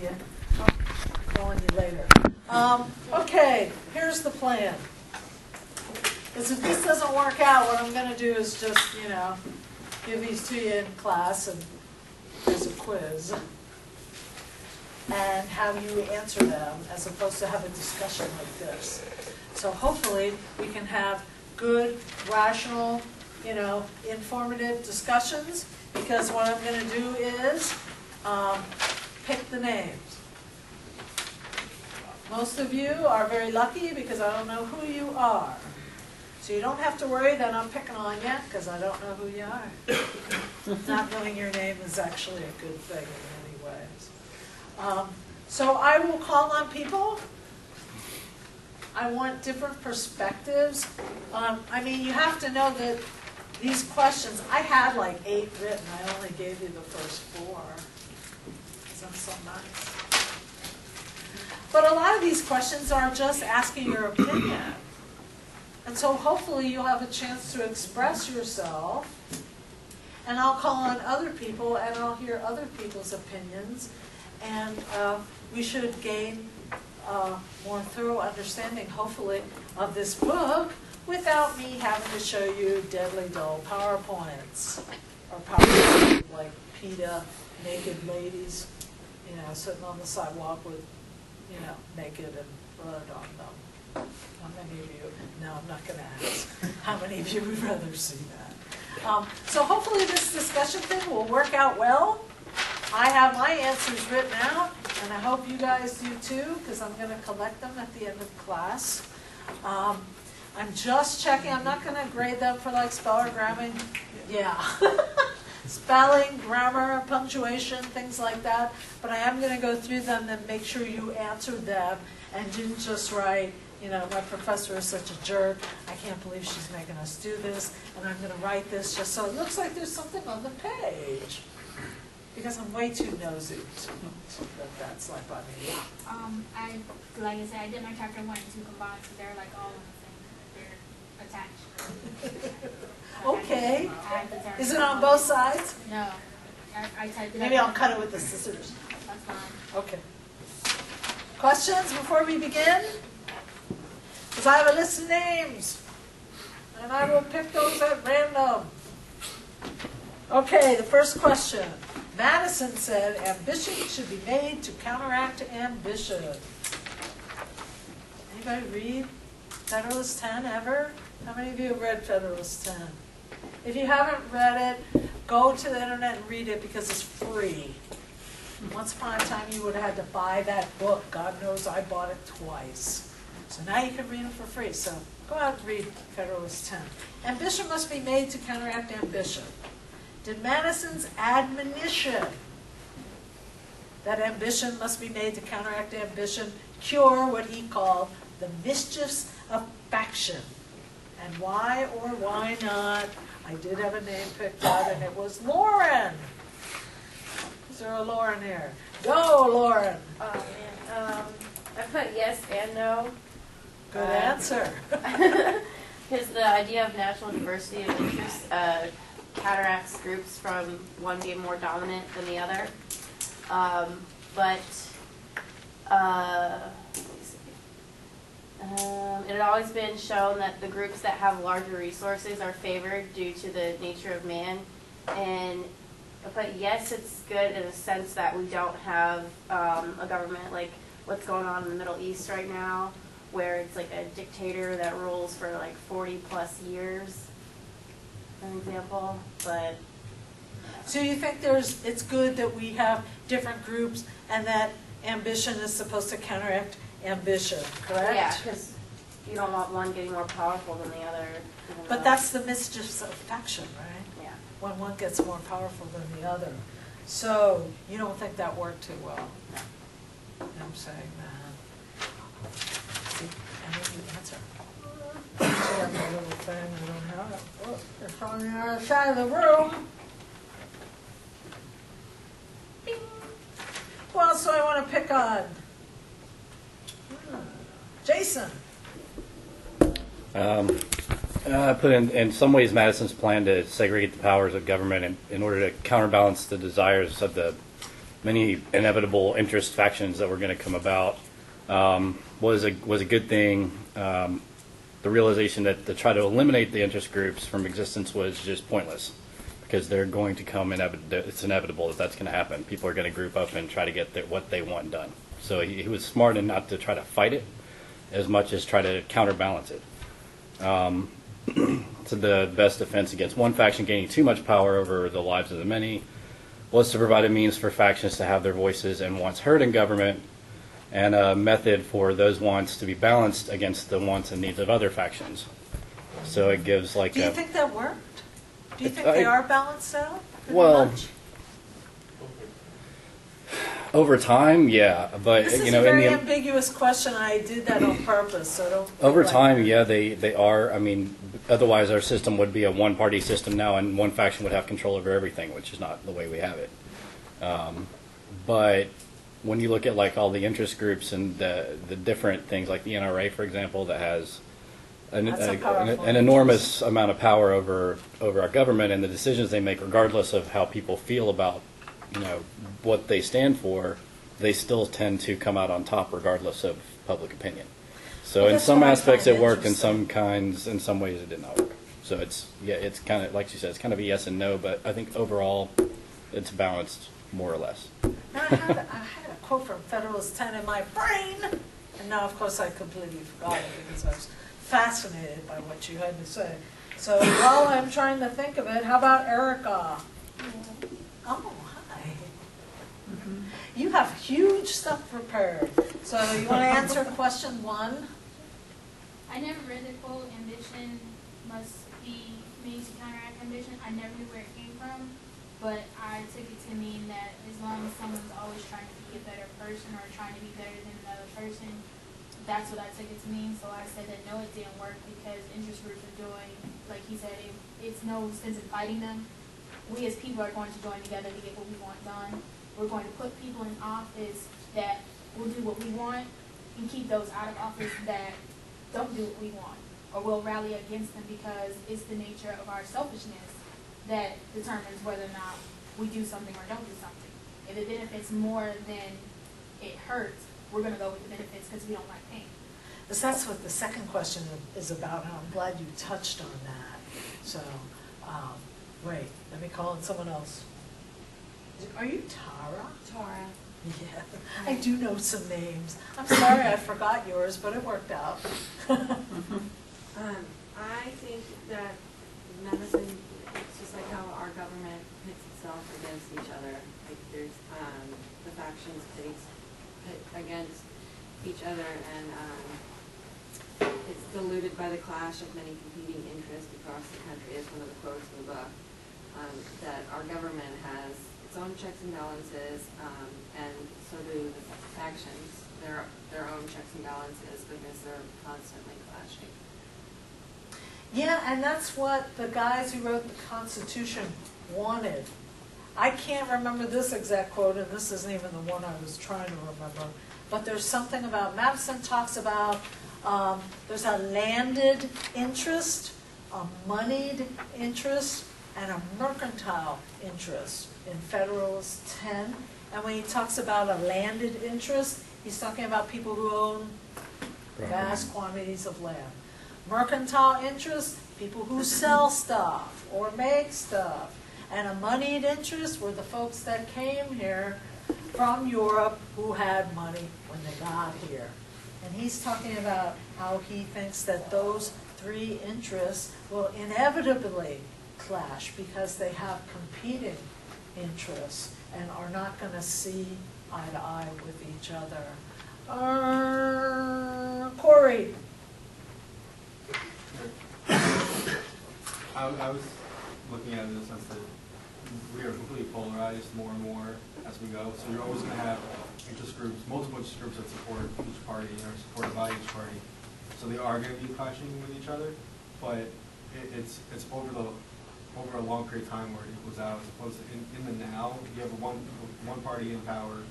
you. I'm calling you later. Okay, here's the plan. Because if this doesn't work out, what I'm going to do is just, give these to you in class and as a quiz and have you answer them as opposed to have a discussion like this. So hopefully we can have good, rational, informative discussions, because what I'm going to do is pick the names. Most of you are very lucky because I don't know who you are. So you don't have to worry that I'm picking on you, because I don't know who you are. Not knowing your name is actually a good thing in many ways. So I will call on people. I want different perspectives. You have to know that these questions, I had like 8 written. I only gave you the first 4. Because I'm so nice. But a lot of these questions are just asking your opinion. And so hopefully you'll have a chance to express yourself, and I'll call on other people and I'll hear other people's opinions, and we should gain more thorough understanding, hopefully, of this book without me having to show you deadly dull PowerPoints or PowerPoints like PETA, naked ladies, sitting on the sidewalk with, naked and blood on them. How many of you? No, I'm not going to ask. How many of you would rather see that? So hopefully this discussion thing will work out well. I have my answers written out, and I hope you guys do too, because I'm going to collect them at the end of class. I'm just checking. I'm not going to grade them for like spell or grammar. Yeah. Spelling, grammar, punctuation, things like that. But I am going to go through them and make sure you answered them and didn't just write, my professor is such a jerk. I can't believe she's making us do this. And I'm going to write this just so it looks like there's something on the page. Because I'm way too nosy that that's like by me. Like I said, I did my chapter 1 and 2 combined, so they're like all in the same. They're attached. Okay. Is it on both sides? No. I typed it. Maybe I'll cut it with the scissors. That's fine. Okay. Questions before we begin? Because I have a list of names, and I will pick those at random. Okay, the first question. Madison said, ambition should be made to counteract ambition. Anybody read Federalist 10 ever? How many of you have read Federalist 10? If you haven't read it, go to the internet and read it because it's free. Once upon a time you would have had to buy that book. God knows I bought it twice. So now you can read it for free. So go out and read Federalist 10. Ambition must be made to counteract ambition. Did Madison's admonition that ambition must be made to counteract ambition cure what he called the mischiefs of faction? And why or why not? I did have a name picked out, and it was Lauren. Is there a Lauren here? Go, Lauren. Oh, man. I put yes and no. Good answer. Because the idea of national diversity of interest counteracts groups from one being more dominant than the other. It had always been shown that the groups that have larger resources are favored due to the nature of man. But yes, it's good in a sense that we don't have a government like what's going on in the Middle East right now, where it's like a dictator that rules for like 40 plus years, for example. But so you think it's good that we have different groups and that ambition is supposed to counteract ambition, correct? yeah, because you don't want one getting more powerful than the other. But that's the mischiefs of faction, right? Yeah. When one gets more powerful than the other. So you don't think that worked too well? No. I'm saying that. See, I need the answer. I have my little thing, I don't have it. Oh, it's on the other side of the room. Bing. Who else do I want to pick on? Jason. I put in some ways Madison's plan to segregate the powers of government in order to counterbalance the desires of the many inevitable interest factions that were going to come about was a good thing. The realization that to try to eliminate the interest groups from existence was just pointless, because they're going to come, it's inevitable that that's going to happen. People are going to group up and try to get what they want done. So he was smart in not to try to fight it as much as try to counterbalance it. So the best defense against one faction gaining too much power over the lives of the many was to provide a means for factions to have their voices and wants heard in government, and a method for those wants to be balanced against the wants and needs of other factions. So it gives like Do you think that worked? Do you think I- they are balanced out? pretty Well, much? over time, yeah, but This is you know, a very in the ambiguous question. I did that on purpose, so don't. feel over like- time, yeah, they are. I mean, otherwise our system would be a one-party system now, and one faction would have control over everything, which is not the way we have it. But when you look at like all the interest groups and the different things, like the NRA, for example, that has That's a powerful an enormous amount of power over our government and the decisions they make, regardless of how people feel about, you know, what they stand for, they still tend to come out on top regardless of public opinion. So Well, in that's some what I aspects find it worked, in interesting. in some ways it did not work. So it's kind of, like you said, it's kind of a yes and no, but I think overall it's balanced more or less. Now, I had a quote from Federalist 10 in my brain, and now, of course, I completely forgot it because I was fascinated by what you had to say. So while I'm trying to think of it, how about Erica? Oh, hi. You have huge stuff prepared. So you want to answer question 1? I never read the quote, ambition must be made to counteract ambition. I never knew where it came from, but I took it to mean that as long as someone's always trying to be a better person or trying to be better than another person, that's what I took it to mean. So I said that no, it didn't work because interest groups are doing, like he said, it's no sense in fighting them. We as people are going to join together to get what we want done. We're going to put people in office that will do what we want and keep those out of office that don't do what we want, or we'll rally against them because it's the nature of our selfishness that determines whether or not we do something or don't do something. If it benefits more than it hurts, we're going to go with the benefits because we don't like pain. Because that's what the second question is about, and I'm glad you touched on that. So, wait, let me call in someone else. Are you Tara? Tara. Yeah, I do know some names. I'm sorry I forgot yours, but it worked out. I think that medicine, it's just like how our government pits itself against each other. Like there's the factions pit against each other, and it's diluted by the clash of many competing interests across the country, is one of the quotes in the book. That our government has its own checks and balances, and so do the factions, their own checks and balances, because they're constantly clashing. Yeah, and that's what the guys who wrote the Constitution wanted. I can't remember this exact quote, and this isn't even the one I was trying to remember, but there's something about, Madison talks about, there's a landed interest, a moneyed interest, and a mercantile interest in Federalist 10. And when he talks about a landed interest, he's talking about people who own vast quantities of land. Mercantile interest, people who sell stuff or make stuff. And a moneyed interest were the folks that came here from Europe who had money when they got here. And he's talking about how he thinks that those three interests will inevitably clash because they have competing interests and are not going to see eye to eye with each other. Corey. I was looking at it in the sense that we are completely polarized more and more as we go. So you're always going to have interest groups, multiple interest groups that support each party and are supported by each party. So they are going to be clashing with each other, but it's over a long period of time where it equals out, as opposed to in the now, you have one party in power.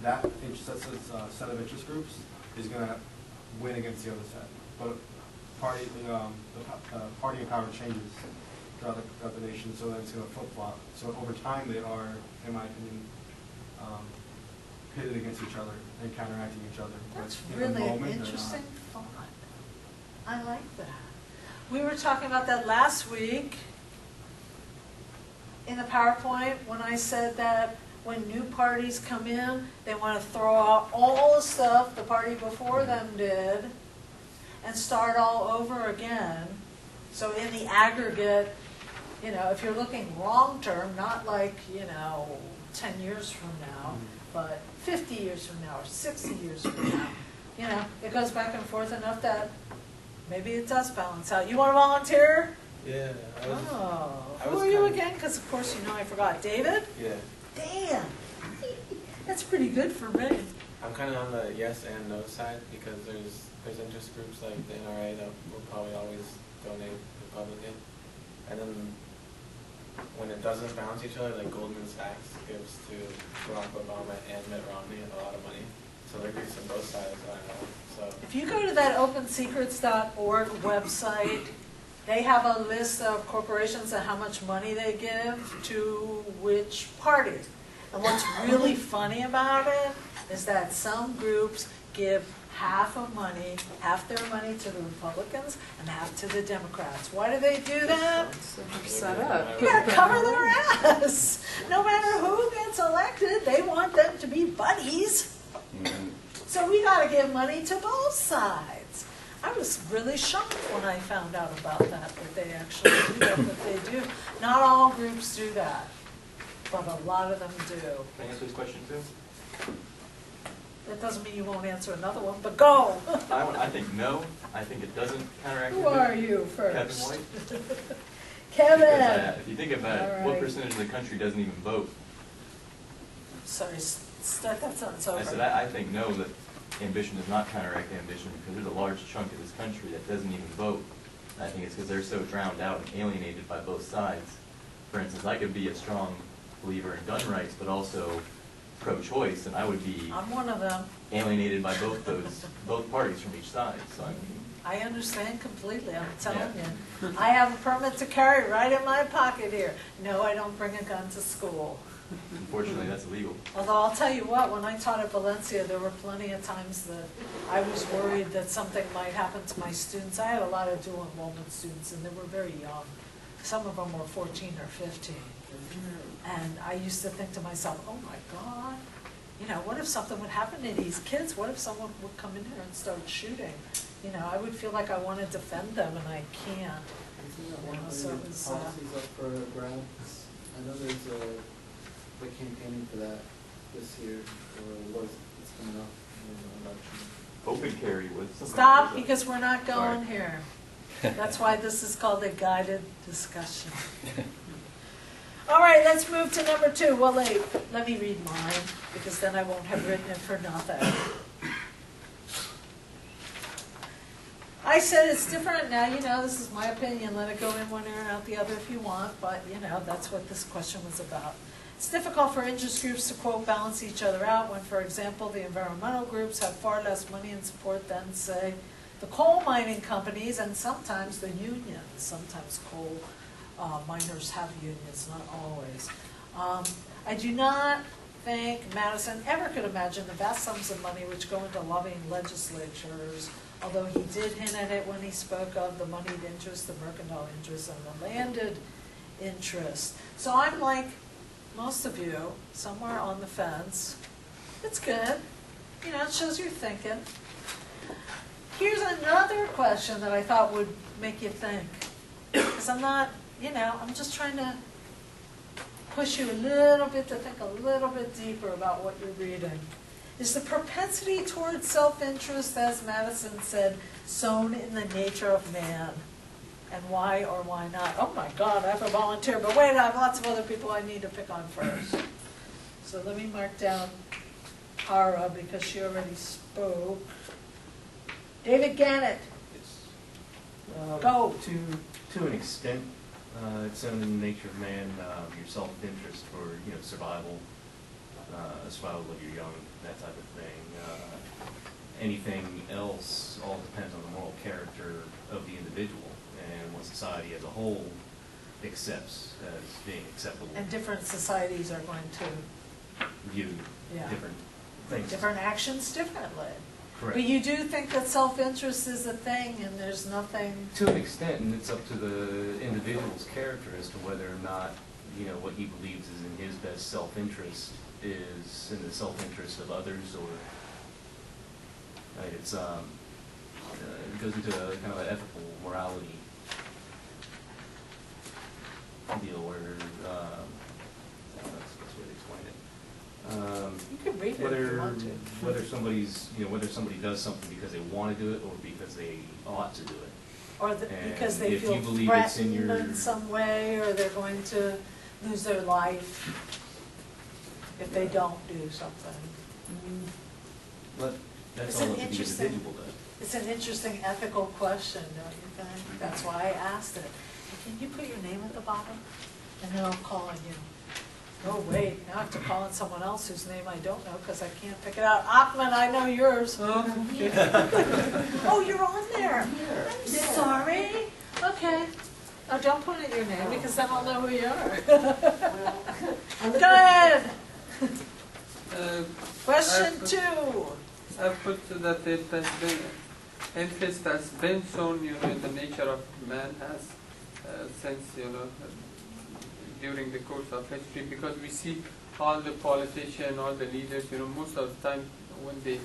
That set of interest groups is going to win against the other set. But the party in power changes throughout the nation, so that it's going to flip-flop. So over time, they are, in my opinion, pitted against each other and counteracting each other. But That's in the really an moment, they're interesting not. thought. I like that. We were talking about that last week in the PowerPoint when I said that when new parties come in, they want to throw out all the stuff the party before them did and start all over again. So in the aggregate, you know, if you're looking long-term, not like, 10 years from now, but 50 years from now or 60 years from now, it goes back and forth enough that maybe it does balance out. You want to volunteer? Yeah. Who are you again? Because of course I forgot. David? Yeah. Dan. That's pretty good for me. I'm kind of on the yes and no side because there's interest groups like the NRA that will probably always donate Republican. And then when it doesn't balance each other, like Goldman Sachs gives to Barack Obama and Mitt Romney a lot of money. So they're grease on both sides, I know. So If you go to that opensecrets.org website, they have a list of corporations and how much money they give to which party. And what's really funny about it is that some groups give half their money to the Republicans and half to the Democrats. Why do they do that? Set up. You gotta cover their ass. No matter who gets elected, they want them to be buddies. So we gotta give money to both sides. I was really shocked when I found out about that they actually do that, but they do. Not all groups do that, but a lot of them do. Can I answer this question too? That doesn't mean you won't answer another one, but go. I think no. I think it doesn't counteract. Who are you first? Kevin White. Kevin. Because, if you think about All it, what right. percentage of the country doesn't even vote? Sorry, start that sentence over. I said I think no, that ambition does not counteract ambition because there's a large chunk of this country that doesn't even vote. And I think it's because they're so drowned out and alienated by both sides. For instance, I could be a strong believer in gun rights, but also pro-choice, and I would be I'm one of them. alienated by both parties from each side. So I mean, I understand completely, I'm telling Yeah. you. I have a permit to carry right in my pocket here. No, I don't bring a gun to school. unfortunately, that's illegal. Although I'll tell you what, when I taught at Valencia, there were plenty of times that I was worried that something might happen to my students. I had a lot of dual enrollment students, and they were very young. Some of them were 14 or 15. And I used to think to myself, oh my God, what if something would happen to these kids? What if someone would come in here and start shooting? I would feel like I want to defend them, and I can't. Isn't that one of So the it was, policies up for grabs? I know there's the campaigning for that this year, or it's coming up in the election. Open carry was something. Stop, like that. because we're not going Sorry. here. That's why this is called a guided discussion. All right, let's move to number 2. Well, let me read mine, because then I won't have written it for nothing. I said it's different now, this is my opinion. Let it go in one ear and out the other if you want, but, that's what this question was about. It's difficult for interest groups to, quote, balance each other out when, for example, the environmental groups have far less money and support than, say, the coal mining companies and sometimes the unions. Sometimes coal miners have unions, not always. I do not think Madison ever could imagine the vast sums of money which go into lobbying legislatures, although he did hint at it when he spoke of the moneyed interest, the mercantile interest, and the landed interest. So I'm like most of you, somewhere on the fence. It's good. It shows you're thinking. Here's another question that I thought would make you think. Because I'm not, I'm just trying to push you a little bit to think a little bit deeper about what you're reading. Is the propensity towards self-interest, as Madison said, sown in the nature of man? And why or why not? Oh my God, I have a volunteer, but wait, I have lots of other people I need to pick on first. So let me mark down Tara because she already spoke. David Gannett. Go. To an extent, it's in the nature of man, your self-interest for survival of your young, that type of thing. Anything else all depends on the moral character of the individual and what society as a whole accepts as being acceptable. And different societies are going to, View Yeah. different Thanks. different actions differently. Correct. But you do think that self-interest is a thing and there's nothing, To an extent, and it's up to the individual's character as to whether or not, what he believes is in his best self-interest is in the self-interest of others, or it's it goes into a kind of an ethical morality deal where that's the best way to explain it. you can read it if you Whether want to. whether somebody does something because they want to do it or because they ought to do it. Or And because they if feel you believe it's in threatened your- in some way, or they're going to lose their life if they don't do something. But that's It's all an up to the interesting- individual does. It's an interesting ethical question, don't you think? That's why I asked it. Can you put your name at the bottom? And then I'll call on you. Oh, wait, now I have to call on someone else whose name I don't know because I can't pick it out. Ahmed, I know yours. Oh, you're on there. I'm sorry. Okay. Oh, don't put in your name because then I'll know who you are. Go ahead. Question 2. I put that it has been, interest has been shown, in the nature of man has since, during the course of history, because we see all the politicians, all the leaders, most of the time when they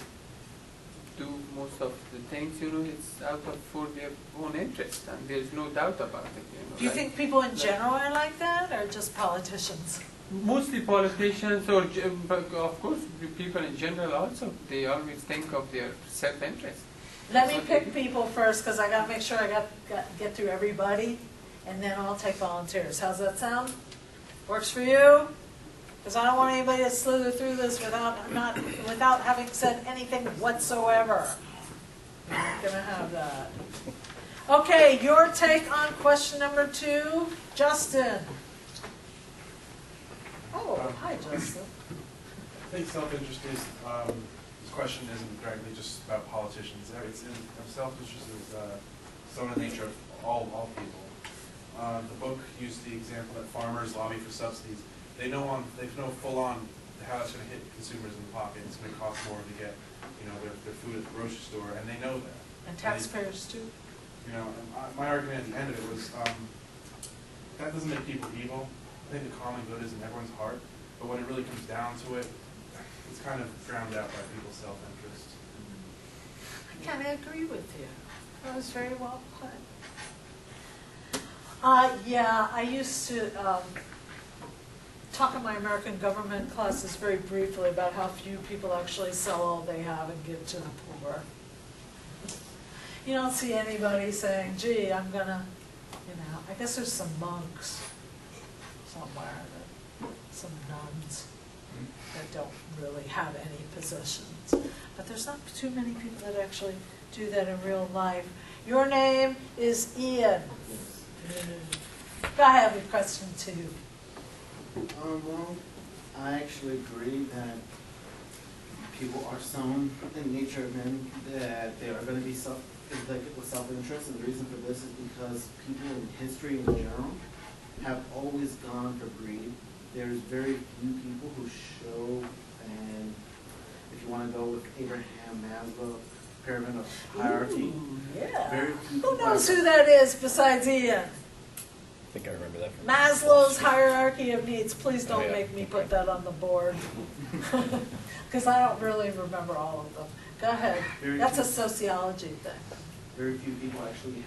do most of the things, it's out of for their own interest, and there's no doubt about it. Do you think people in general are like that, or just politicians? Mostly politicians, or but of course people in general also, they always think of their self-interest. Let me pick people first, because I got to make sure I get through everybody, and then I'll take volunteers. How's that sound? Works for you? Because I don't want anybody to slither through this without having said anything whatsoever. I'm not going to have that. Okay, your take on question number 2, Justin. Oh, hi, Justin. I think self-interest is, this question isn't directly just about politicians. Self-interest is so in the nature of all people. The book used the example that farmers lobby for subsidies. They know full on how it's going to hit consumers in the pocket. It's going to cost more to get, their food at the grocery store, and they know that. And taxpayers too. And my argument at the end of it was that doesn't make people evil. I think the common good is in everyone's heart, but when it really comes down to it, it's kind of drowned out by people's self-interest. I kind of agree with you. That was very well put. Yeah, I used to talk in my American government classes very briefly about how few people actually sell all they have and give to the poor. You don't see anybody saying, gee, I'm going to, I guess there's some monks somewhere, some nuns that don't really have any possessions. But there's not too many people that actually do that in real life. Your name is Ian. Go ahead with question 2. Well, I actually agree that people are sown in nature of men that they are going to be with self-interest, and the reason for this is because people in history in general have always gone for greed. There's very few people who show, and if you want to go with Abraham Maslow, pyramid of hierarchy, Yeah. very few Who people knows are- who that is besides Ian? I think I remember that from Maslow's hierarchy of needs. Please don't Oh, yeah. make me put that on the board. Because I don't really remember all of them. Go ahead. Very That's a few- sociology thing. Very few people actually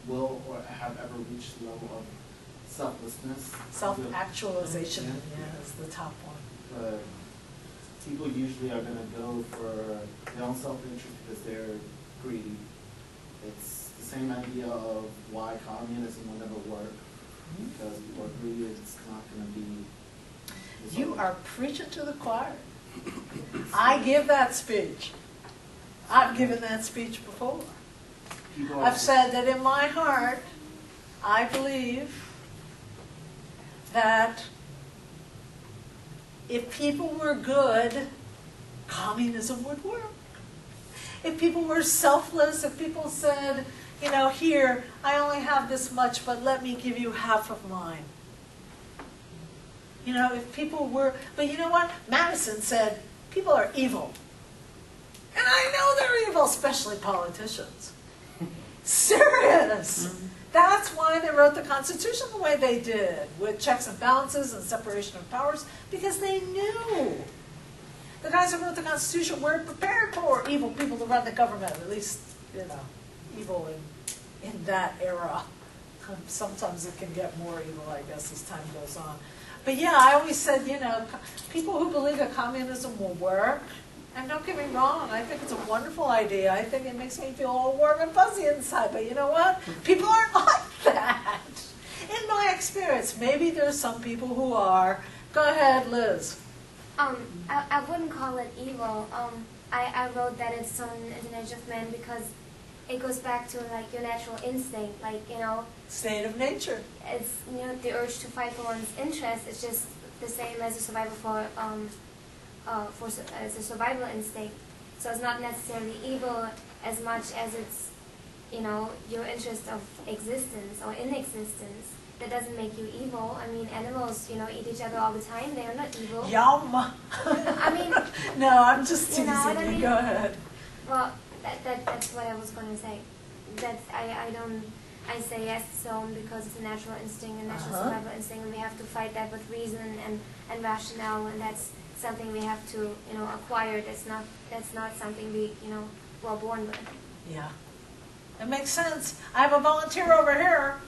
will or have ever reached the level of selflessness. Self-actualization, Yeah. yeah, is the top one. But people usually are going to go for their own self-interest because they're greedy. It's the same idea of why communism will never work. Because people are greedy, it's not going to be... You are preaching to the choir. I give that speech. I've given that speech before. People I've said that in my heart, I believe that if people were good, communism would work. If people were selfless, if people said, here, I only have this much, but let me give you half of mine. If people were, but you know what? Madison said, people are evil. And I know they're evil, especially politicians. Serious. That's why they wrote the Constitution the way they did, with checks and balances and separation of powers, because they knew. The guys who wrote the Constitution were prepared for evil people to run the government, at least, evil in that era. Sometimes it can get more evil, I guess, as time goes on. But yeah, I always said, people who believe that communism will work, and don't get me wrong, I think it's a wonderful idea. I think it makes me feel all warm and fuzzy inside. But you know what? People aren't like that. In my experience, maybe there's some people who are. Go ahead, Liz. I wouldn't call it evil. I wrote that it's sown in the nature of man because it goes back to like your natural instinct, State of nature. It's the urge to fight for one's interest. It's just the same as a survival as a survival instinct. So it's not necessarily evil as much as it's your interest of existence or inexistence. That doesn't make you evil. I mean, animals, eat each other all the time. They are not evil. Yum. I mean, no, I'm just teasing what I you. mean? Go ahead. Well, that's what I was going to say. I say yes to sown because it's a natural instinct, a natural survival instinct, and we have to fight that with reason and rationale, and that's something we have to acquire. That's not something we were born with. Yeah, it makes sense. I have a volunteer over here.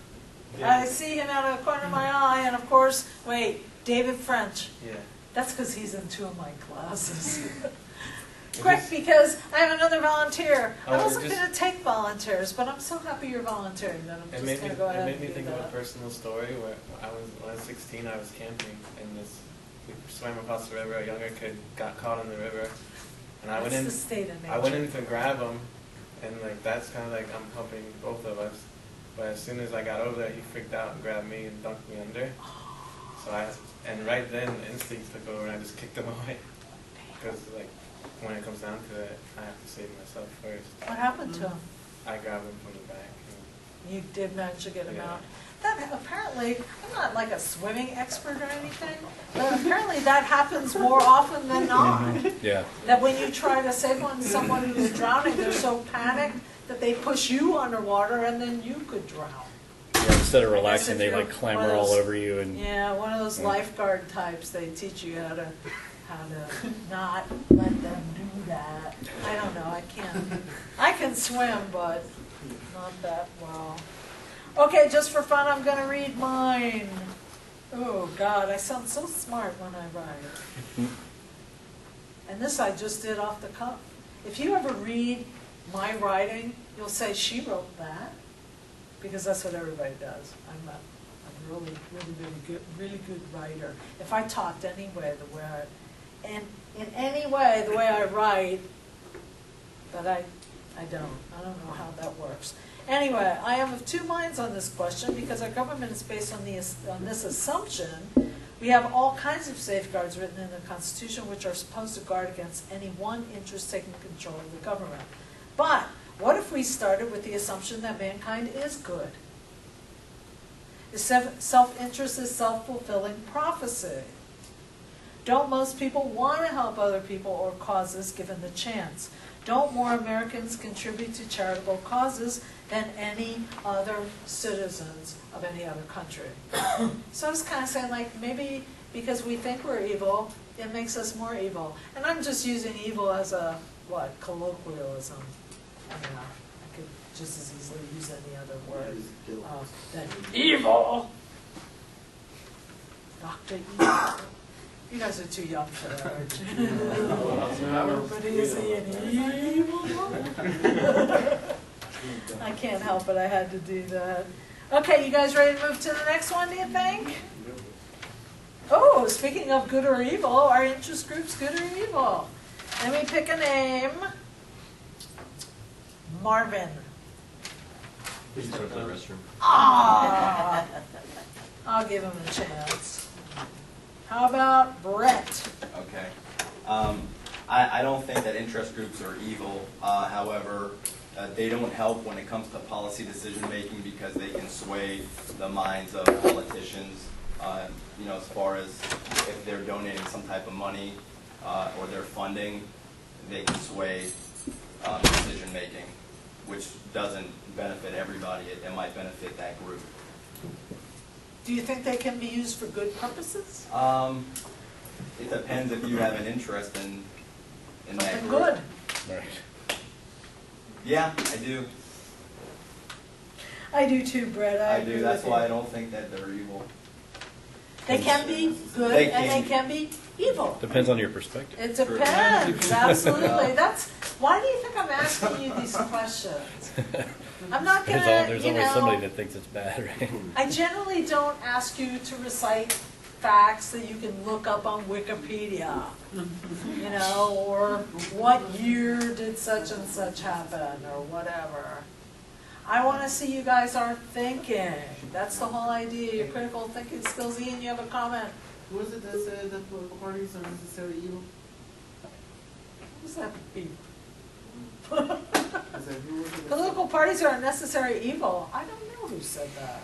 I see him out of the corner of my eye, and of course, David French. Yeah. That's because he's in 2 of my classes. Quick, because I have another volunteer. I wasn't going to take volunteers, but I'm so happy you're volunteering that I'm just going to go ahead and do that. It made me think of a personal story where when I was 16, I was camping, and we swam across the river. A younger kid got caught in the river, and I went in. The state of nature. I went in to grab him, and that's kind of like I'm helping both of us. But as soon as I got over there, he freaked out and grabbed me and dunked me under. So and right then, the instinct took over, and I just kicked him away. Because when it comes down to it, I have to save myself first. What happened to him? I grabbed him from the back. You did manage to get him Yeah. out. That apparently, I'm not like a swimming expert or anything, but apparently that happens more often than not. Yeah. That when you try to save someone who's drowning, they're so panicked that they push you underwater and then you could drown. Yeah, instead of relaxing, if they you're clamber one of all those- over you and. Yeah, one of those lifeguard types, they teach you how to not let them do that. I don't know, I can swim, but not that well. Okay, just for fun, I'm gonna read mine. Oh God, I sound so smart when I write. And this I just did off the cuff. If you ever read my writing, you'll say, she wrote that, because that's what everybody does. I'm a really good writer. If I talked anyway, in any way, the way I write, but I don't know how that works. Anyway, I am of 2 minds on this question because our government is based on this assumption. We have all kinds of safeguards written in the Constitution which are supposed to guard against any one interest taking control of the government. But what if we started with the assumption that mankind is good? Self-interest is self-fulfilling prophecy. Don't most people want to help other people or causes given the chance? Don't more Americans contribute to charitable causes than any other citizens of any other country? So I was kind of saying, maybe because we think we're evil, it makes us more evil. And I'm just using evil as a, colloquialism. I could just as easily use any other word than evil. Dr. Evil. You guys are too young for that, aren't you? Everybody is evil. I can't help it, I had to do that. Okay, you guys ready to move to the next one, do you think? Oh, speaking of good or evil, our interest group's good or evil. Let me pick a name. Marvin. Please go to the restroom. Ah, I'll give him a chance. How about Brett? Okay. I don't think that interest groups are evil. However, they don't help when it comes to policy decision making because they can sway the minds of politicians. As far as if they're donating some type of money or their funding, they can sway decision making, which doesn't benefit everybody. It might benefit that group. Do you think they can be used for good purposes? It depends if you have an interest in that Something group. good. Right. Yeah, I do. I do too, Brett. I I agree do. That's with why you. I don't think that they're evil. They can be good They and they can. can be evil. Depends on your perspective. It depends, absolutely. That's, why do you think I'm asking you these questions? I'm not gonna, There's you always somebody know, that thinks it's bad, right? I generally don't ask you to recite facts that you can look up on Wikipedia, you know, or what year did such and such happen, or whatever. I want to see you guys are thinking. That's the whole idea, your critical thinking skills. Ian, you have a comment? Who is it that said that political parties are necessarily evil? What does that mean? I said, who was it that Political parties are a necessary evil. I don't know who said that.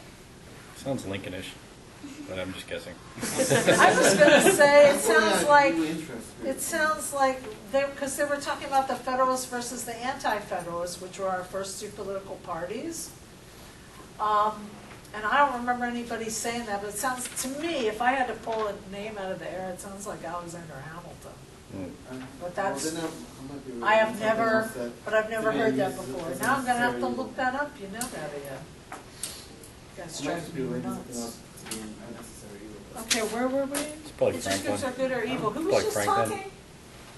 Sounds Lincolnish, but I'm just guessing. I was going to say, it said- sounds Yeah, like, new interest group. it sounds like, because they were talking about the Federalists versus the Anti-Federalists, which were our first two political parties. And I don't remember anybody saying that, but it sounds, to me, if I had to pull a name out of the air, it sounds like Alexander Hamilton. But that's, Well, then I might be I have something never, else that but I've never to me heard that is before. is Now I'm gonna have to necessary look that up, you know that again. You guys I might drive just be me relating something nuts. else to being unnecessary evil. Okay, where were we? probably Interest groups are Franklin. good or evil. Who was Probably just Franklin. talking?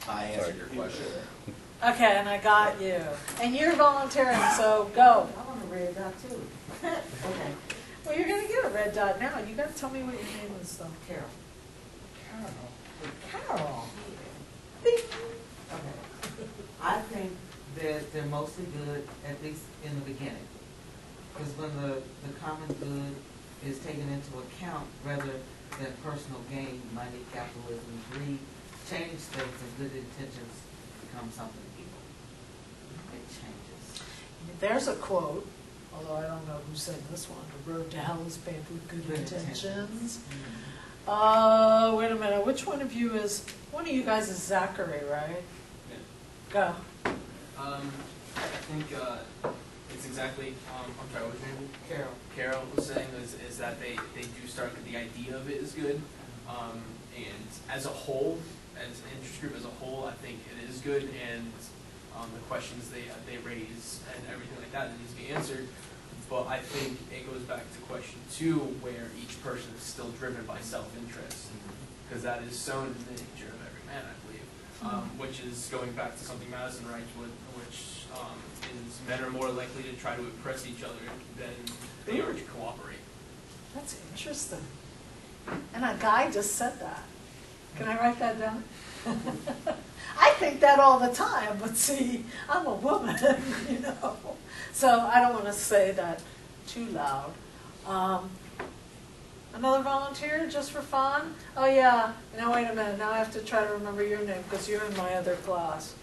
I answered your question. Okay, and I got you. And you're volunteering, so go. I want to read that too. Okay. Well, you're gonna get a red dot now. You gotta tell me what your name is though. Carol. Carol. Okay. I think that they're mostly good, at least in the beginning. Because when the common good is taken into account rather than personal gain, money, capitalism, greed, change things and good intentions become something evil. It changes. There's a quote, although I don't know who said this one. The road to hell is paved with good intentions. Wait a minute. Which one of you is? One of you guys is Zachary, right? Go. I think it's exactly, I'm sorry, what was your name? Carol. Carol was saying is that they do start with the idea of it is good. And as a whole, as an interest group as a whole, I think it is good. And the questions they raise and everything like that needs to be answered. But I think it goes back to question 2, where each person is still driven by self-interest. Because that is sown in the nature of every man, I believe. Which is going back to something Madison writes, which is men are more likely to try to impress each other than they are to cooperate. That's interesting. And a guy just said that. Can I write that down? I think that all the time, but see, I'm a woman, you know. So I don't want to say that too loud. Another volunteer, just for fun? Oh yeah, now wait a minute, now I have to try to remember your name, because you're in my other class.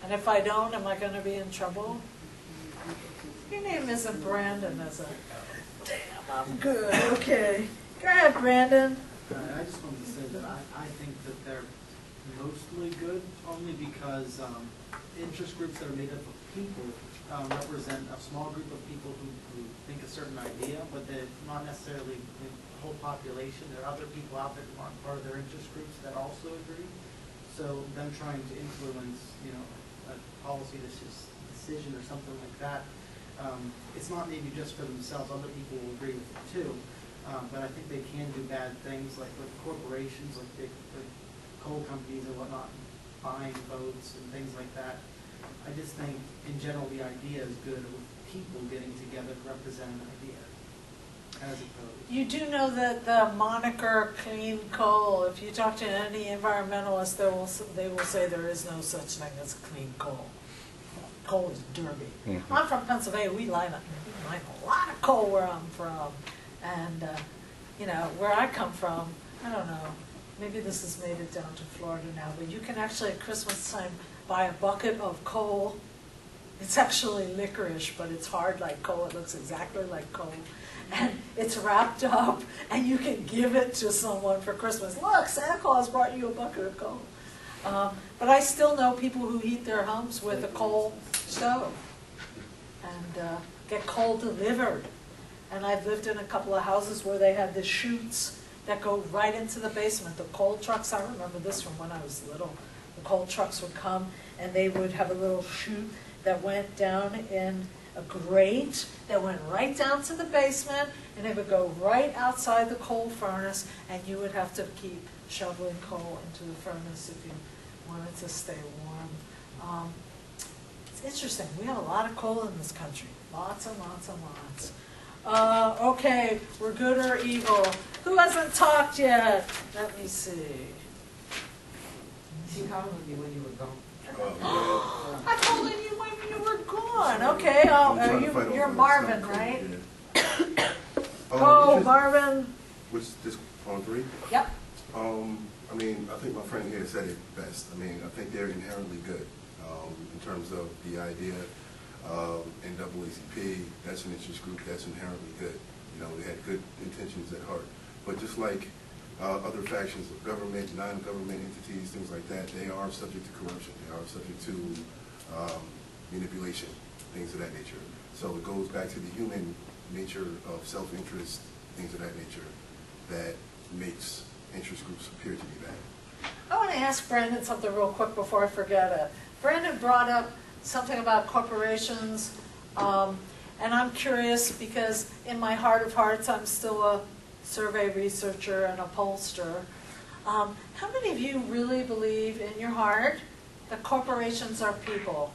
And if I don't, am I going to be in trouble? Your name isn't Brandon, is it? Damn, I'm good, okay. Go ahead, Brandon. I just wanted to say that I think that they're mostly good, only because interest groups that are made up of people represent a small group of people who think a certain idea, but they're not necessarily the whole population. There are other people out there who aren't part of their interest groups that also agree. So them trying to influence, a policy decision or something like that, it's not maybe just for themselves. Other people will agree with it too. But I think they can do bad things like with corporations, like big coal companies and whatnot, buying votes and things like that. I just think, in general, the idea is good with people getting together to represent an idea, as opposed. You do know that the moniker clean coal, if you talk to any environmentalist, they will say there is no such thing as clean coal. Coal is dirty. Mm-hmm. I'm from Pennsylvania. We mine a lot of coal where I'm from. And, where I come from, I don't know, maybe this has made it down to Florida now, but you can actually at Christmas time buy a bucket of coal It's actually licorice, but it's hard like coal. It looks exactly like coal. And it's wrapped up, and you can give it to someone for Christmas. Look, Santa Claus brought you a bucket of coal. But I still know people who heat their homes with a coal stove and get coal delivered. And I've lived in a couple of houses where they had the chutes that go right into the basement. The coal trucks, I remember this from when I was little. The coal trucks would come, and they would have a little chute that went down in a grate that went right down to the basement, and it would go right outside the coal furnace, and you would have to keep shoveling coal into the furnace if you wanted to stay warm. It's interesting. We have a lot of coal in this country. Lots and lots and lots. Okay, we're good or evil. Who hasn't talked yet? Let me see. She called on you when you were gone. I told you when you were gone. Okay, you're Marvin, right? Yeah. Oh, Marvin. What's this, on 3? Yep. I mean, I think my friend here said it best. I mean, I think they're inherently good in terms of the idea of NAACP. That's an interest group that's inherently good. You know, they had good intentions at heart. But just like other factions of government, non-government entities, things like that, they are subject to corruption. They are subject to manipulation, things of that nature. So it goes back to the human nature of self-interest, things of that nature, that makes interest groups appear to be bad. I want to ask Brandon something real quick before I forget it. Brandon brought up something about corporations, and I'm curious because in my heart of hearts, I'm still a survey researcher and a pollster. How many of you really believe in your heart that corporations are people?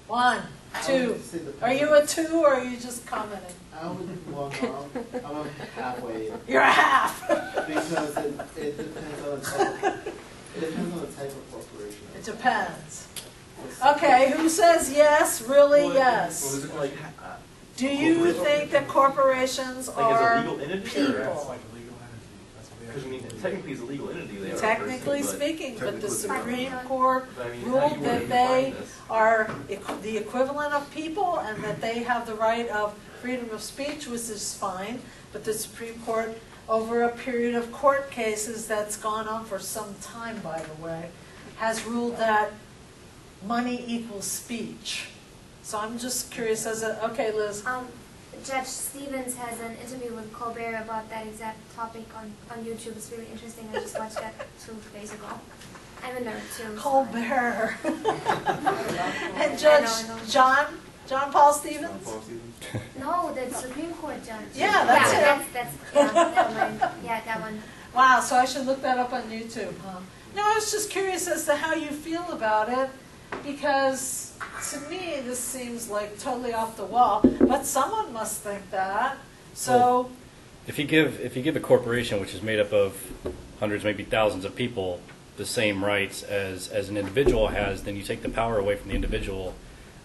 1, 2. Are you a 2 or are you just commenting? I would, well, I'm halfway. You're a half. Because it depends on the type. It depends on the type of corporation. It depends. Okay, who says yes? Really, yes. What was it like? Do you think that corporations are Like as a legal entity? people? Because I mean, technically as a legal entity, they are a Technically person, speaking, but the Technically, Supreme Court but I mean, how ruled do you that define they this? are the equivalent of people and that they have the right of freedom of speech, which is fine, but the Supreme Court, over a period of court cases that's gone on for some time, by the way, has ruled that money equals speech. So I'm just curious as a, okay, Liz. Judge Stevens has an interview with Colbert about that exact topic on YouTube. It's really interesting. I just watched that 2 days ago. I'm a nerd too. Colbert. And Judge John Paul Stevens? No, the Supreme Court judge. Yeah, that's him. Never mind. Yeah, that one. Wow, so I should look that up on YouTube, huh? No, I was just curious as to how you feel about it, because to me this seems like totally off the wall, but someone must think that. So Well, if you give a corporation which is made up of hundreds, maybe thousands of people, the same rights as an individual has, then you take the power away from the individual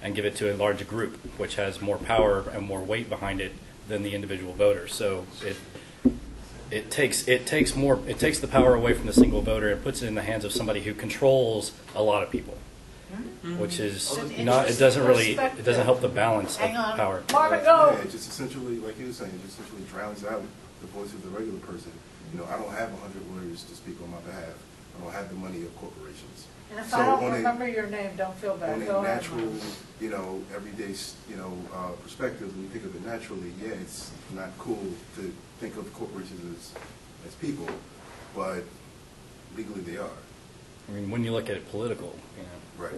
and give it to a large group, which has more power and more weight behind it than the individual voter. So it takes the power away from the single voter and puts it in the hands of somebody who controls a lot of people, which is not. It doesn't help the balance of power. Marvin, go. Yeah, it just essentially, like you were saying, it just essentially drowns out the voice of the regular person. You know, I don't have 100 lawyers to speak on my behalf. I don't have the money of corporations. And if I don't remember your name, don't feel bad. On Go a ahead. natural, you know, everyday, perspective, when you think of it naturally, yeah, it's not cool to think of corporations as people, but legally they are. I mean, when you look at it political, you know. Right.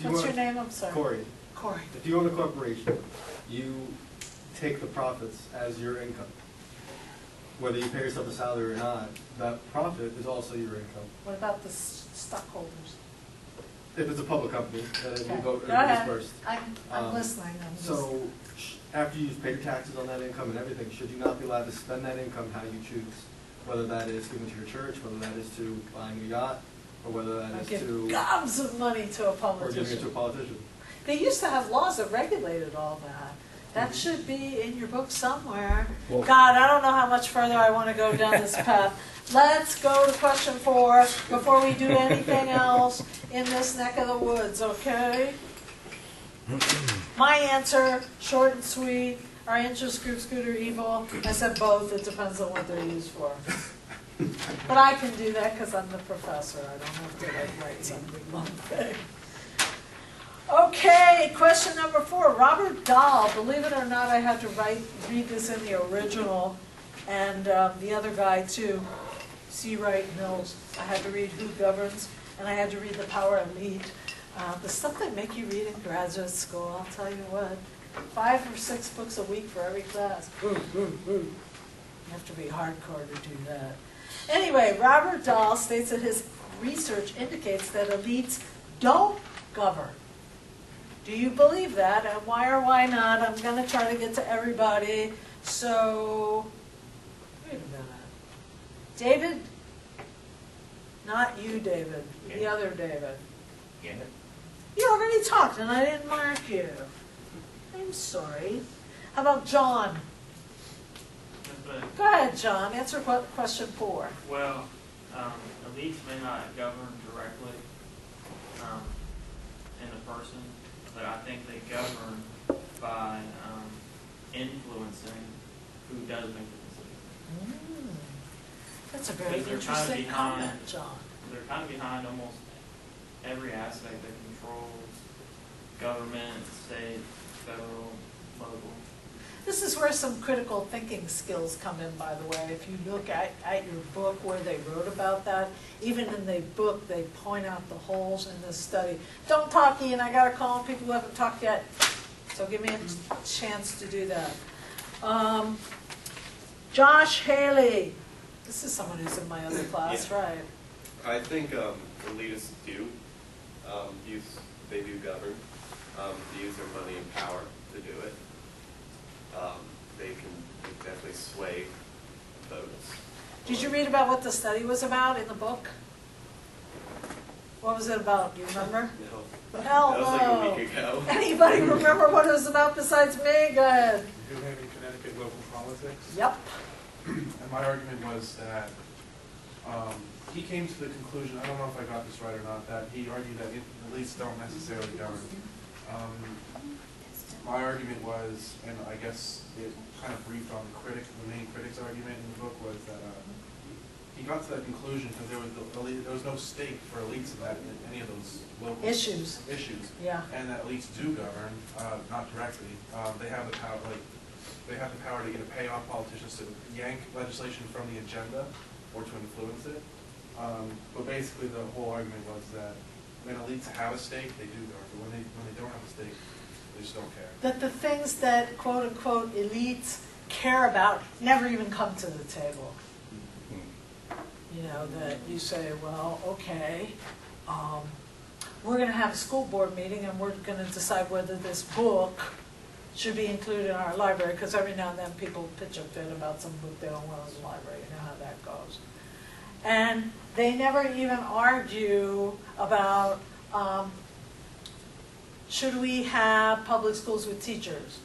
What's your name? I'm sorry. Corey. Corey. If you own a corporation, you take the profits as your income. Whether you pay yourself a salary or not, that profit is also your income. What about the stockholders? If it's a public company, then Okay. you vote Go ahead. first. I'm listening. So, after you've paid your taxes on that income and everything, should you not be allowed to spend that income how you choose? Whether that is given to your church, whether that is to buying a yacht, or whether that is give to... gobs of money to a Or giving it politician. to a politician. They used to have laws that regulated all that. That should be in your book somewhere. Well- God, I don't know how much further I want to go down this path. Let's go to question 4 before we do anything else in this neck of the woods, okay? My answer, short and sweet, are interest groups good or evil? I said both, it depends on what they're used for. But I can do that because I'm the professor. I don't have to write some big long thing. Okay, question number 4. Robert Dahl, believe it or not, I had to read this in the original, and the other guy too, C. Wright Mills. I had to read Who Governs, and I had to read The Power Elite. The stuff they make you read in graduate school, I'll tell you what. 5 or 6 books a week for every class. You have to be hardcore to do that. Anyway, Robert Dahl states that his research indicates that elites don't govern. Do you believe that? And why or why not? I'm going to try to get to everybody. So, wait a minute. David, not you, David. The other David. You already talked and I didn't mark you. I'm sorry. How about John? Go ahead, John. Answer question 4. Well, elites may not govern directly in a person, but I think they govern by influencing who does make the decision. That's a very interesting comment, John. They're kind of behind almost every aspect that controls government, state, federal, local. This is where some critical thinking skills come in, by the way. If you look at your book where they wrote about that, even in the book they point out the holes in this study. Don't talk, Ian. I got to call on people who haven't talked yet. So give me a chance to do that. Josh Haley. This is someone who's in my other class, Yeah. right? I think elitists do they do govern. They use their money and power to do it. They can definitely sway votes. Did you read about what the study was about in the book? What was it about? Do you remember? No. Hell That was no. like a week ago. Anybody remember what it was about besides me? Go ahead. New Haven, Connecticut local politics. Yep. And my argument was that he came to the conclusion, I don't know if I got this right or not, that he argued that elites don't necessarily govern. My argument was, and I guess it kind of briefed on the main critic's argument in the book, was that he got to that conclusion because there was no stake for elites in any of those local issues. Yeah. And that elites do govern, not directly. They have the power, they have the power to either pay off politicians to yank legislation from the agenda or to influence it. But basically, the whole argument was that when elites have a stake, they do govern. But when they don't have a stake, they just don't care. That the things that quote unquote elites care about never even come to the table. You know, that you say, well, okay, we're going to have a school board meeting and we're going to decide whether this book should be included in our library, because every now and then people pitch a fit about some book they don't want in the library. You know how that goes. And they never even argue about should we have public schools with teachers?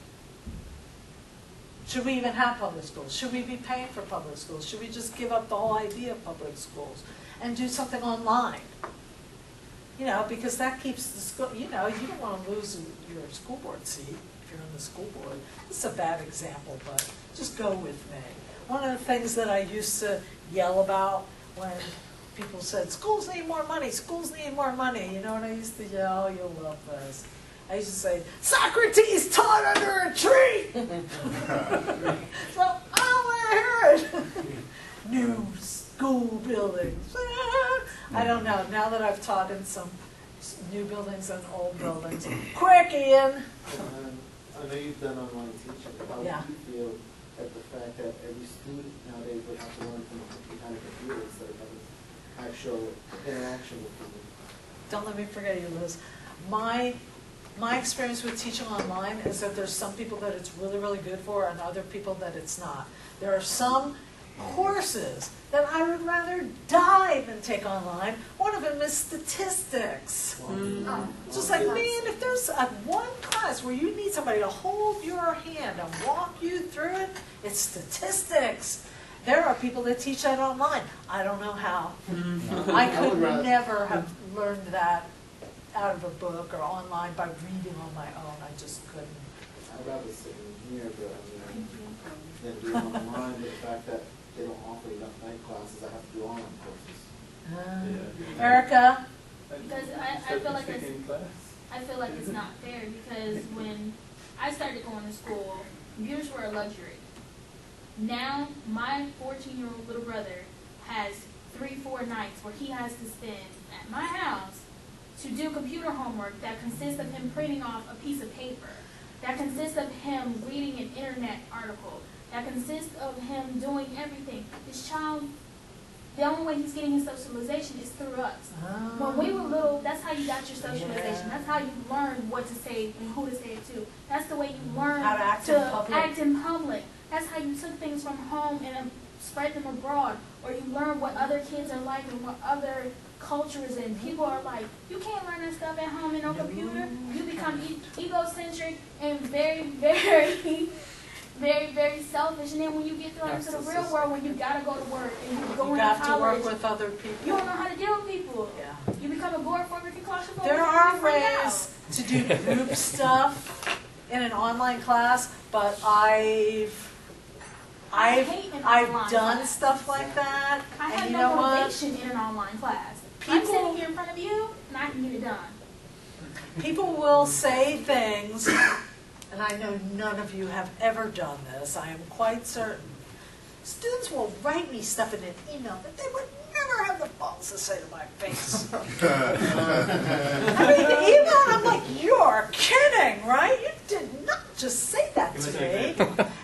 Should we even have public schools? Should we be paying for public schools? Should we just give up the whole idea of public schools and do something online? You know, because that keeps the school, you know, you don't want to lose your school board seat if you're on the school board. This is a bad example, but just go with me. One of the things that I used to yell about when people said, schools need more money, schools need more money. You know what I used to yell? You'll love this. I used to say, Socrates taught under a tree! So I don't want to hear it. New school buildings. I don't know. Now that I've taught in some new buildings and old buildings. Quick, Ian! I know you've done online teaching. How Yeah. do you feel at the fact that every student nowadays would have to learn from behind a computer instead of having actual interaction with people? Don't let me forget you, Liz. My experience with teaching online is that there's some people that it's really, really good for and other people that it's not. There are some courses that I would rather die than take online. One of them is statistics. Just like, man, if there's one class where you need somebody to hold your hand and walk you through it, it's statistics. There are people that teach that online. I don't know how. Mm-hmm. I would could rather- never have learned that out of a book or online by reading on my own. I just couldn't. I'd rather sit in here, but I mean, than do it online, but the fact that they don't offer enough night classes, I have to do online courses. Erica? Because I feel like it's not fair, because when I started going to school, computers were a luxury. Now, my 14-year-old little brother has 3-4 nights where he has to spend at my house to do computer homework that consists of him printing off a piece of paper, that consists of him reading an internet article, that consists of him doing everything. This child, the only way he's getting his socialization is through us. When we were little, that's how you got your socialization. That's how you learned what to say and who to say it to. That's the way you learned How to act in public. That's how you took things from home and spread them abroad, or you learn what other kids are like and what other culture is in. People are like, you can't learn that stuff at home in no computer. You become egocentric and very, very, very, very selfish. And then when you get thrown into the real world, when you gotta go to work and you're going to college, to work with other people. You don't know how to deal with people. Yeah. You become agoraphobic and claustrophobic. There are ways to do group stuff in an online class, but I've done stuff like that, I and have you no know what? motivation in an online class. I'm sitting here in front of you, and I can get it done. People will say things, and I know none of you have ever done this, I am quite certain. Students will write me stuff in an email that they would never have the balls to say to my face. I read the email and I'm like, you're kidding, right? You did not just say that to me.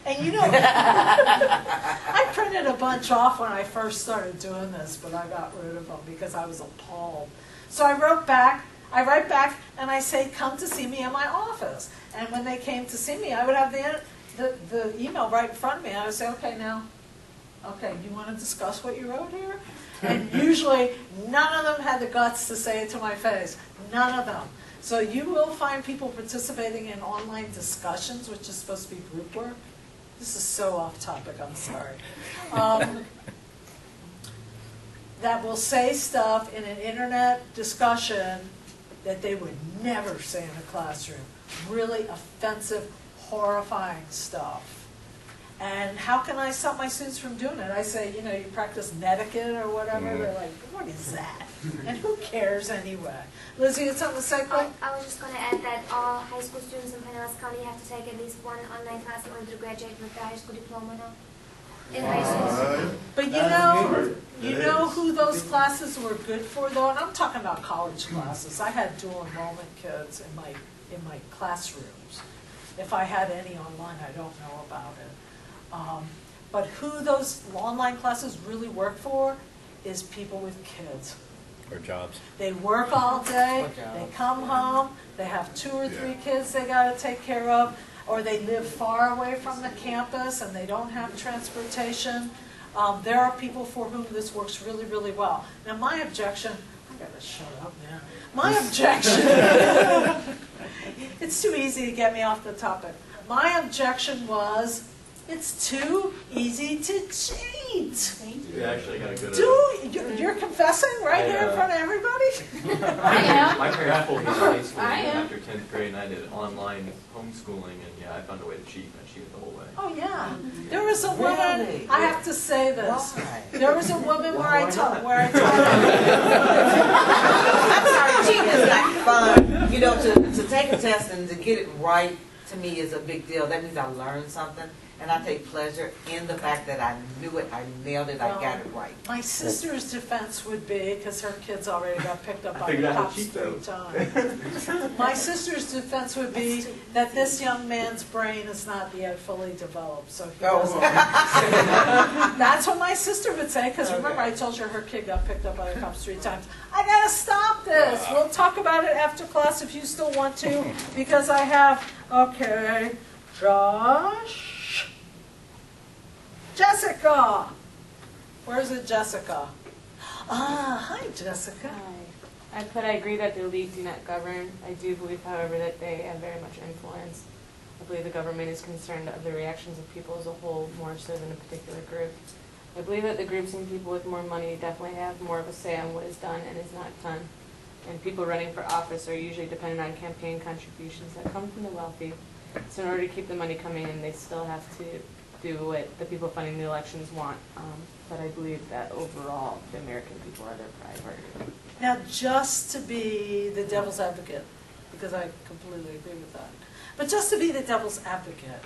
And you know, I printed a bunch off when I first started doing this, but I got rid of them because I was appalled. So I write back, and I say, come to see me in my office. And when they came to see me, I would have the email right in front of me. I would say, okay, you want to discuss what you wrote here? And usually, none of them had the guts to say it to my face. None of them. So you will find people participating in online discussions, which is supposed to be group work. This is so off topic, I'm sorry. That will say stuff in an internet discussion that they would never say in a classroom. Really offensive, horrifying stuff. And how can I stop my students from doing it? I say, you practice netiquette or whatever. They're like, what is that? And who cares anyway? Lizzie, you had something to say, quick? I was just going to add that all high school students in Pinellas County have to take at least one online class in order to graduate with their high school diploma now. In high school. But you know who those classes were good for, though? And I'm talking about college classes. I had dual enrollment kids in my classrooms. If I had any online, I don't know about it. But who those online classes really work for is people with kids. Or jobs. They work all day, they come home, they have 2 or 3 kids they got to take care of, or they live far away from the campus and they don't have transportation. There are people for whom this works really, really well. Now my objection, I got to shut up now. My objection, it's too easy to get me off the topic. My objection was, it's too easy to cheat. You actually got a good. You're confessing right here in front of everybody? I am. My parents pulled me to high school I am. after 10th grade, and I did online homeschooling, and yeah, I found a way to cheat, and I cheated the whole way. Oh yeah. There was a woman. Really? I have to say this. Why? There was a woman where I taught. I'm sorry, cheating is not fun. To take a test and to get it right, to me, is a big deal. That means I learned something. And I take pleasure in the fact that I knew it, I nailed it, I got it right. My sister's defense would be, because her kids already got picked up by the figured out how to cops cheat, 3 though. times. My sister's defense would be that this young man's brain is not yet fully developed, so he doesn't. That's what my sister would say, because remember I told you her kid got picked up by the cops 3 times. I gotta stop this. We'll talk about it after class if you still want to, because I have, okay, Josh. Jessica! Where's it, Jessica? Hi, Jessica. Hi. I agree that the league do not govern. I do believe, however, that they have very much influence. I believe the government is concerned of the reactions of people as a whole more so than a particular group. I believe that the groups and people with more money definitely have more of a say on what is done and is not done. And people running for office are usually dependent on campaign contributions that come from the wealthy. So in order to keep the money coming in, they still have to do what the people funding the elections want. But I believe that overall, the American people are their priority. Now, just to be the devil's advocate, because I completely agree with that, but just to be the devil's advocate,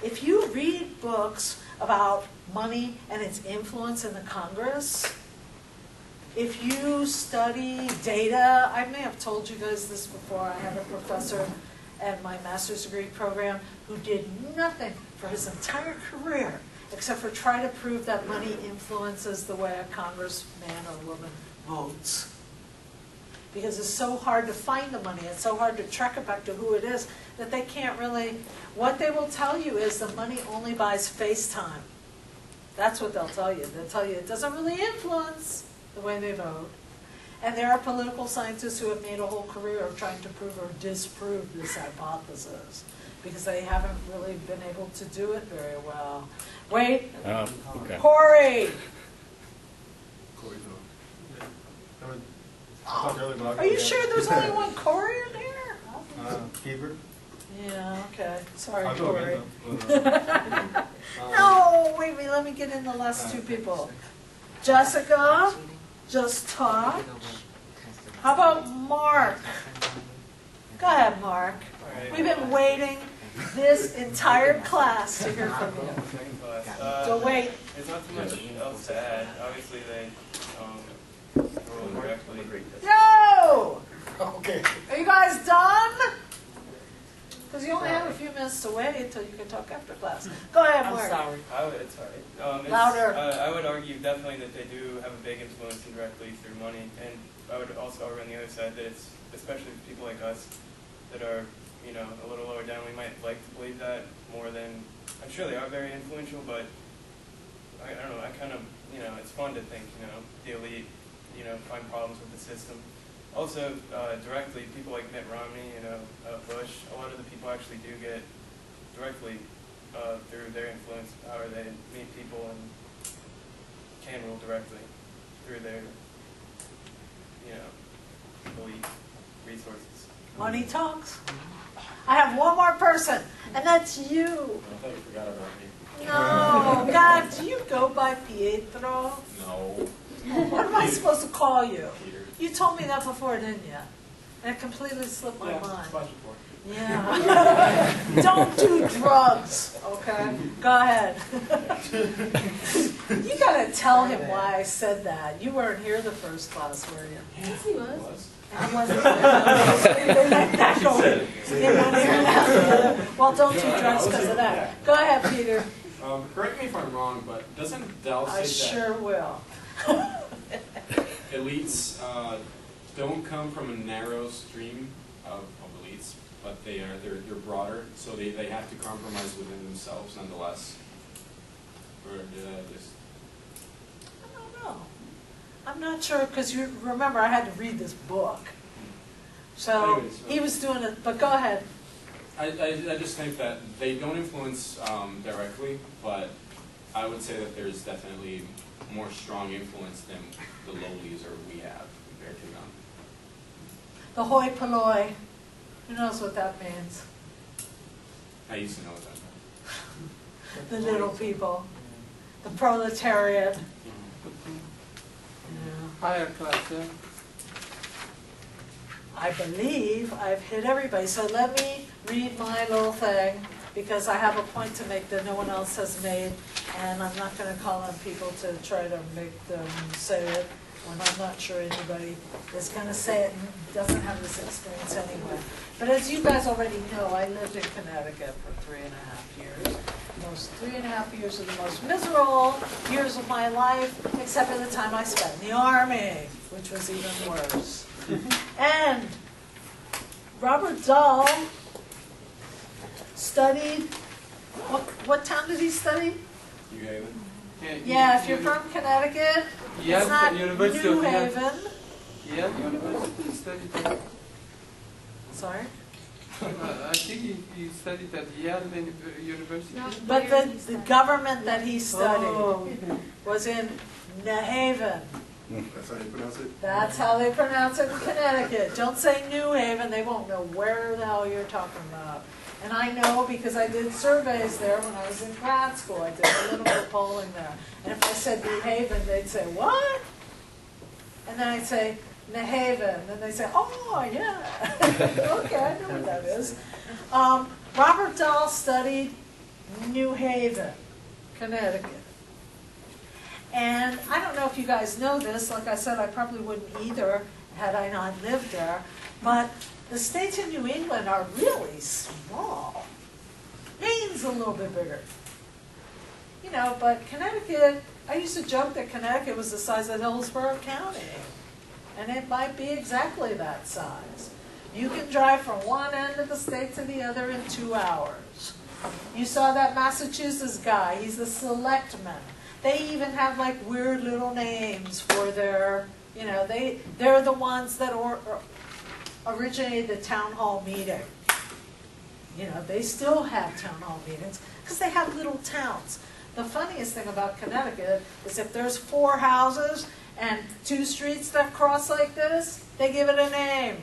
if you read books about money and its influence in the Congress, if you study data, I may have told you guys this before, I had a professor at my master's degree program who did nothing for his entire career except for try to prove that money influences the way a congressman or woman votes. Because it's so hard to find the money, it's so hard to track it back to who it is, that they can't really, what they will tell you is the money only buys face time. That's what they'll tell you. They'll tell you it doesn't really influence the way they vote. And there are political scientists who have made a whole career of trying to prove or disprove this hypothesis, because they haven't really been able to do it very well. Wait, Okay. Corey! Corey, Are you sure there's only one Corey in here? Keeper? Yeah, okay. Sorry, I'll go Corey. again, No, wait, let me get in the last two people. Jessica, just talk. How about Mark? Go ahead, Mark. We've been waiting this entire class to hear from you. So wait. There's not too much else to add. Obviously, they rule correctly. Yo! Okay. Are you guys done? Because you only have a few minutes to wait until you can talk after class. Go ahead, Mark. I'm sorry. It's all right. Louder. I would argue definitely that they do have a big influence indirectly through money, and I would also argue on the other side that it's, especially for people like us that are, you know, a little lower down, we might like to believe that more than, I'm sure they are very influential, but I don't know, I kind of, you know, it's fun to think, you know, the elite, you know, find problems with the system. Also, directly, people like Mitt Romney, you know, Bush, a lot of the people actually do get directly through their influence power. They meet people and can rule directly through their, you know, elite resources. Money talks. I have one more person, and that's you. I thought you forgot about me. No, God, do you go by Pietro? No. What am I supposed to call you? You told me that before, didn't you? And it completely slipped my mind. Yeah. Don't do drugs, okay? Go ahead. You gotta tell him why I said that. You weren't here the first class, were you? Yes, he was. And he wasn't. They let that go. They went in and out. Well, don't do drugs because of that. Go ahead, Peter. Correct me if I'm wrong, but doesn't Dell say I sure will. elites don't come from a narrow stream of elites, but they're broader, so they have to compromise within themselves nonetheless? Or did I just... I don't know. I'm not sure, because you remember I had to read this book. So Anyways, he was doing it, but go ahead. I just think that they don't influence directly, but I would say that there's definitely more strong influence than the lowlies or we have compared to them. The hoi polloi. Who knows what that means? I used to know what that meant. The little people. The proletariat. Higher class, yeah. I believe I've hit everybody. So let me read my little thing, because I have a point to make that no one else has made, and I'm not going to call on people to try to make them say it when I'm not sure anybody is going to say it and doesn't have this experience anyway. But as you guys already know, I lived in Connecticut for 3.5 years. Those 3.5 years are the most miserable years of my life, except for the time I spent in the Army, which was even worse. And Robert Dahl studied, what town did he study? New Haven. Yeah, if you're from Connecticut, it's not University New of Haven. Yeah, University studied there. Sorry? I think he studied at Yale University. No. But the government that he studied was in New Haven. That's how you pronounce it? That's how they pronounce it in Connecticut. Don't say New Haven, they won't know where the hell you're talking about. And I know because I did surveys there when I was in grad school. I did a little bit of polling there. And if I said New Haven, they'd say, what? And then I'd say, New Haven. And they'd say, oh, yeah. Okay, I know what that is. Robert Dahl studied New Haven, Connecticut. And I don't know if you guys know this. Like I said, I probably wouldn't either had I not lived there. But the states in New England are really small. Maine's a little bit bigger. You know, but Connecticut, I used to joke that Connecticut was the size of Hillsborough County. And it might be exactly that size. You can drive from one end of the state to the other in 2 hours. You saw that Massachusetts guy, he's the selectman. They even have like weird little names for their, you know, they're the ones that originated the town hall meeting. You know, they still have town hall meetings because they have little towns. The funniest thing about Connecticut is if there's 4 houses and 2 streets that cross like this, they give it a name.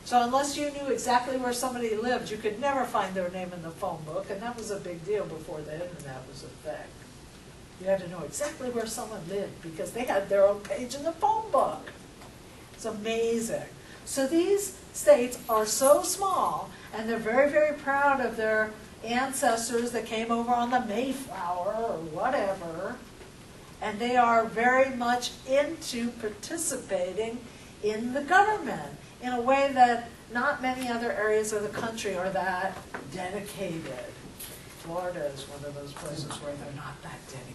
So unless you knew exactly where somebody lived, you could never find their name in the phone book, and that was a big deal before the internet was a thing. You had to know exactly where someone lived because they had their own page in the phone book. It's amazing. So these states are so small, and they're very, very proud of their ancestors that came over on the Mayflower or whatever, and they are very much into participating in the government in a way that not many other areas of the country are that dedicated. Florida is one of those places where they're not that dedicated.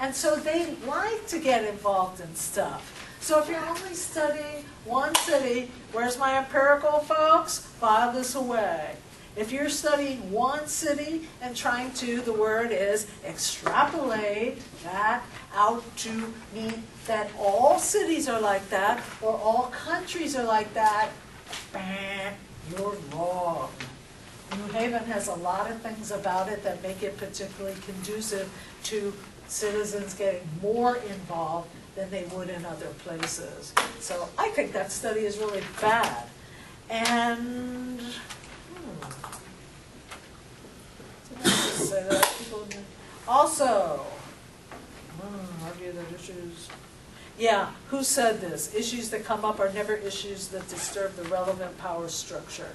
And so they like to get involved in stuff. So if you're only studying one city, where's my empirical, folks? File this away. If you're studying one city and trying to, the word is extrapolate that out to mean that all cities are like that or all countries are like that, you're wrong. New Haven has a lot of things about it that make it particularly conducive to citizens getting more involved than they would in other places. So I think that study is really bad. And also, argue that issues. Yeah, who said this? Issues that come up are never issues that disturb the relevant power structure.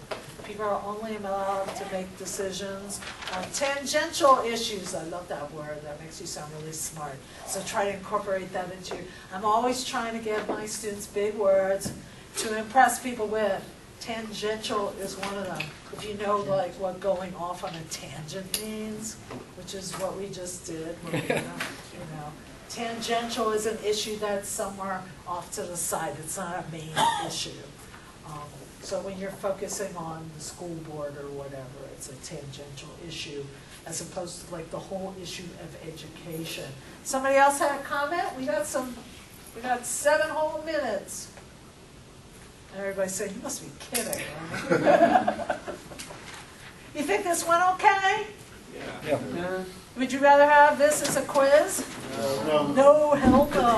People are only allowed to make decisions on tangential issues. I love that word. That makes you sound really smart. So try to incorporate that into your... I'm always trying to give my students big words to impress people with. Tangential is one of them. If you know like what going off on a tangent means, which is what we just did, when we, you know, tangential is an issue that's somewhere off to the side. It's not a main issue. So when you're focusing on the school board or whatever, it's a tangential issue as opposed to like the whole issue of education. Somebody else had a comment? We got 7 whole minutes. And everybody's saying, you must be kidding. Right? You think this went okay? Yeah. Would you rather have this as a quiz? No. No, hell no.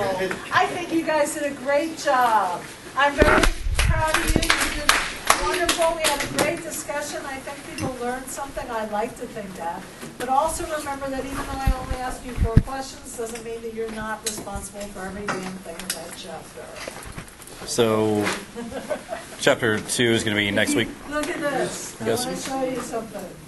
I think you guys did a great job. I'm very proud of you. You did wonderful. We had a great discussion. I think people learned something. I'd like to think that. But also remember that even though I only asked you 4 questions, doesn't mean that you're not responsible for every damn thing in that chapter. So, chapter 2 is going to be next week. Look at this. I want to show you something.